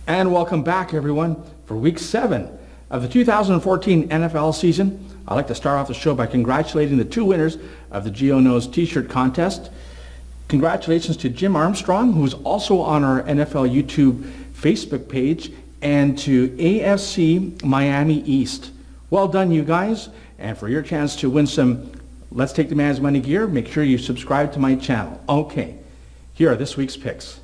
And welcome back, everyone, for Week 7 of the 2014 NFL season. I'd like to start off the show by congratulating the two winners of the Geo Knows T-shirt contest. Congratulations to Jim Armstrong, who's also on our NFL YouTube Facebook page, and to AFC Miami East. Well done, you guys. And for your chance to win some Let's Take the Man's Money gear, make sure you subscribe to my channel. Okay, here are this week's picks.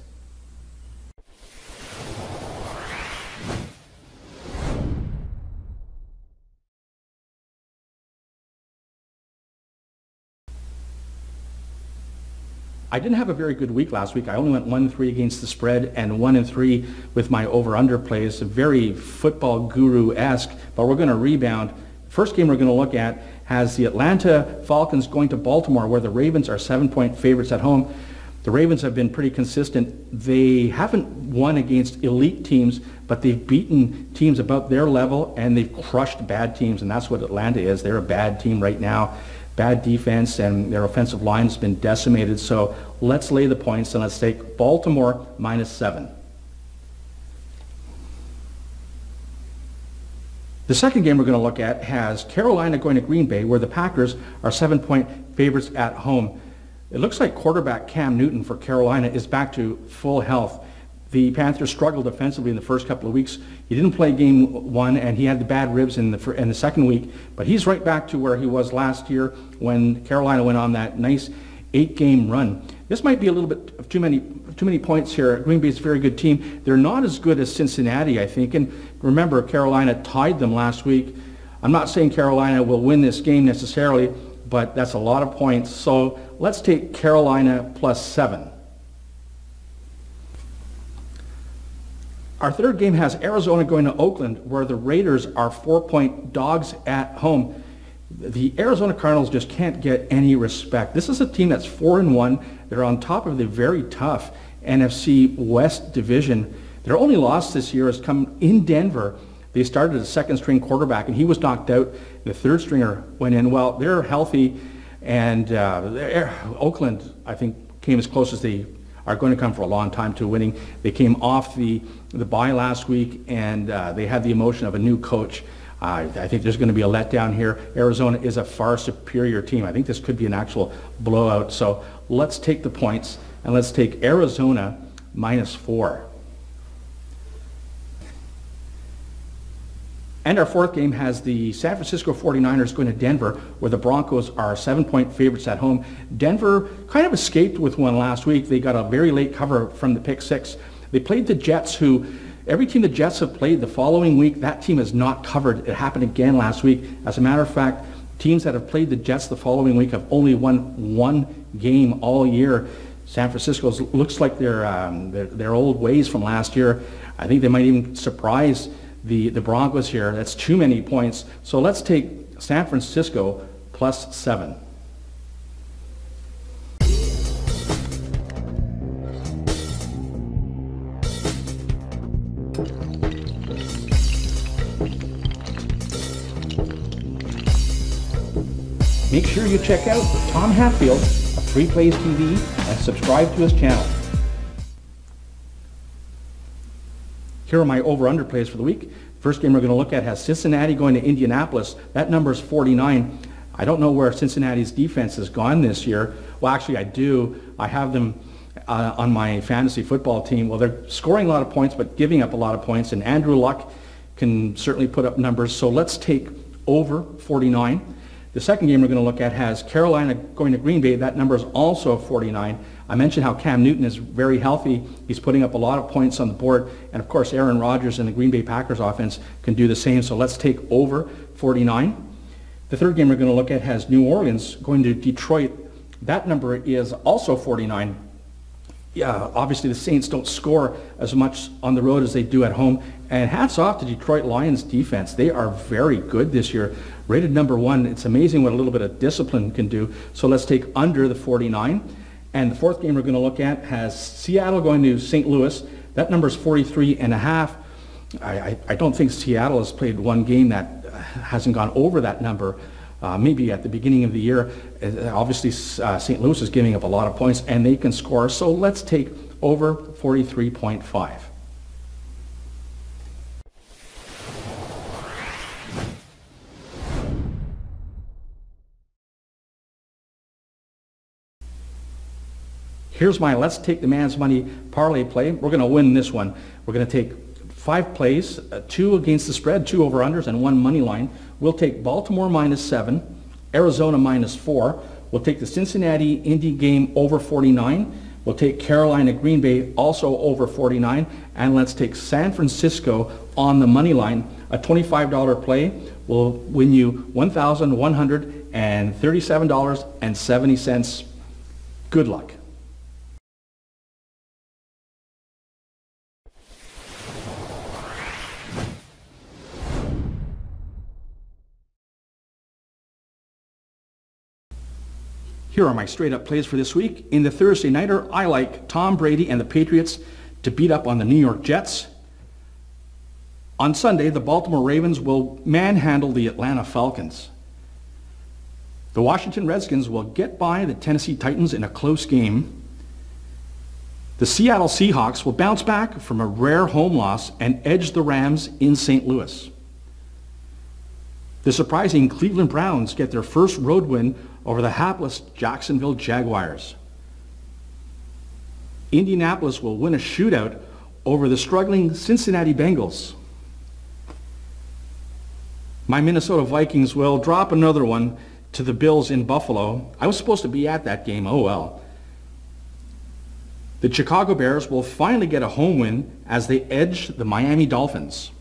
I didn't have a very good week last week. I only went 1-3 against the spread and 1-3 with my over-under plays. Very football guru-esque, but we're going to rebound. First game we're going to look at has the Atlanta Falcons going to Baltimore, where the Ravens are 7-point favorites at home. The Ravens have been pretty consistent. They haven't won against elite teams, but they've beaten teams about their level, and they've crushed bad teams, and that's what Atlanta is. They're a bad team right now. Bad defense, and their offensive line has been decimated. So let's lay the points, and let's take Baltimore -7. The second game we're going to look at has Carolina going to Green Bay, where the Packers are 7-point favorites at home. It looks like quarterback Cam Newton for Carolina is back to full health. The Panthers struggled offensively in the first couple of weeks. He didn't play game 1, and he had the bad ribs in the second week. But he's right back to where he was last year when Carolina went on that nice 8-game run. This might be a little bit of too many points here. Green Bay's a very good team. They're not as good as Cincinnati, I think. And remember, Carolina tied them last week. I'm not saying Carolina will win this game necessarily, but that's a lot of points. So let's take Carolina +7. Our third game has Arizona going to Oakland, where the Raiders are 4-point dogs at home. The Arizona Cardinals just can't get any respect. This is a team that's 4-1. They're on top of the very tough NFC West division. Their only loss this year has come in Denver. They started as a second-string quarterback, and he was knocked out. The third stringer went in. Well, they're healthy, and Oakland, I think, came as close as they are going to come for a long time to winning. They came off the bye last week, and they had the emotion of a new coach. I think there's going to be a letdown here. Arizona is a far superior team. I think this could be an actual blowout. So let's take the points, and let's take Arizona -4. And our fourth game has the San Francisco 49ers going to Denver, where the Broncos are 7-point favorites at home. Denver kind of escaped with one last week. They got a very late cover from the pick 6. They played the Jets, who every team the Jets have played the following week, that team has not covered. It happened again last week. As a matter of fact, teams that have played the Jets the following week have only won one game all year. San Francisco looks like their old ways from last year. I think they might even surprise the Broncos here. That's too many points. So let's take San Francisco +7. Make sure you check out Tom Hatfield of 3 Plays TV and subscribe to his channel. Here are my over-under plays for the week. First game we're going to look at has Cincinnati going to Indianapolis. That number is 49. I don't know where Cincinnati's defense has gone this year. Well, actually, I do. I have them on my fantasy football team. Well, they're scoring a lot of points, but giving up a lot of points, and Andrew Luck can certainly put up numbers. So let's take over 49. The second game we're going to look at has Carolina going to Green Bay. That number is also 49. I mentioned how Cam Newton is very healthy. He's putting up a lot of points on the board. And of course, Aaron Rodgers and the Green Bay Packers offense can do the same. So let's take over 49. The third game we're going to look at has New Orleans going to Detroit. That number is also 49. Yeah, obviously the Saints don't score as much on the road as they do at home. And hats off to Detroit Lions defense. They are very good this year. Rated number 1. It's amazing what a little bit of discipline can do. So let's take under the 49. And the fourth game we're going to look at has Seattle going to St. Louis. That number is 43.5. I don't think Seattle has played one game that hasn't gone over that number. Maybe at the beginning of the year. Obviously, St. Louis is giving up a lot of points, and they can score. So let's take over 43.5. Here's my Let's Take the Man's Money parlay play. We're going to win this one. We're going to take 5 plays, 2 against the spread, 2 over-unders, and 1 money line. We'll take Baltimore -7, Arizona -4. We'll take the Cincinnati Indy game over 49. We'll take Carolina Green Bay also over 49. And let's take San Francisco on the money line. A $25 play will win you $1,137.70. Good luck. Here are my straight-up plays for this week. In the Thursday nighter, I like Tom Brady and the Patriots to beat up on the New York Jets. On Sunday, the Baltimore Ravens will manhandle the Atlanta Falcons. The Washington Redskins will get by the Tennessee Titans in a close game. The Seattle Seahawks will bounce back from a rare home loss and edge the Rams in St. Louis. The surprising Cleveland Browns get their first road win over the hapless Jacksonville Jaguars. Indianapolis will win a shootout over the struggling Cincinnati Bengals. My Minnesota Vikings will drop another one to the Bills in Buffalo. I was supposed to be at that game, oh well. The Chicago Bears will finally get a home win as they edge the Miami Dolphins.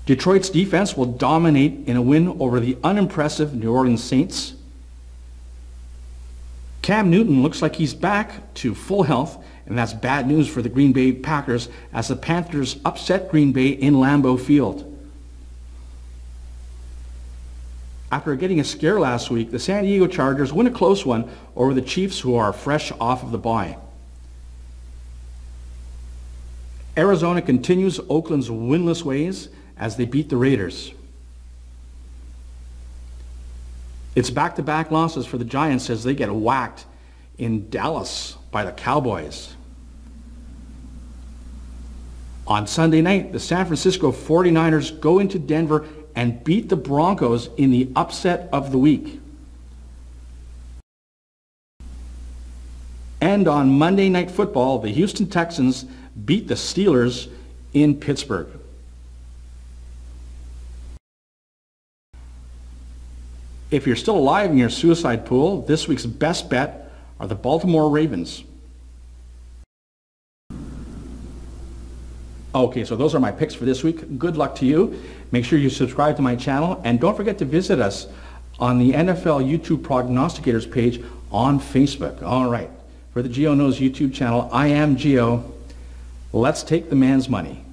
Detroit's defense will dominate in a win over the unimpressive New Orleans Saints. Cam Newton looks like he's back to full health, and that's bad news for the Green Bay Packers as the Panthers upset Green Bay in Lambeau Field. After getting a scare last week, the San Diego Chargers win a close one over the Chiefs, who are fresh off of the bye. Arizona continues Oakland's winless ways as they beat the Raiders. It's back-to-back losses for the Giants as they get whacked in Dallas by the Cowboys. On Sunday night, the San Francisco 49ers go into Denver and beat the Broncos in the upset of the week. And on Monday Night Football, the Houston Texans beat the Steelers in Pittsburgh. If you're still alive in your suicide pool, this week's best bet are the Baltimore Ravens. Okay, so those are my picks for this week. Good luck to you. Make sure you subscribe to my channel, and don't forget to visit us on the NFL YouTube Prognosticators page on Facebook. All right, for the Geo Knows YouTube channel, I am Geo. Let's take the man's money.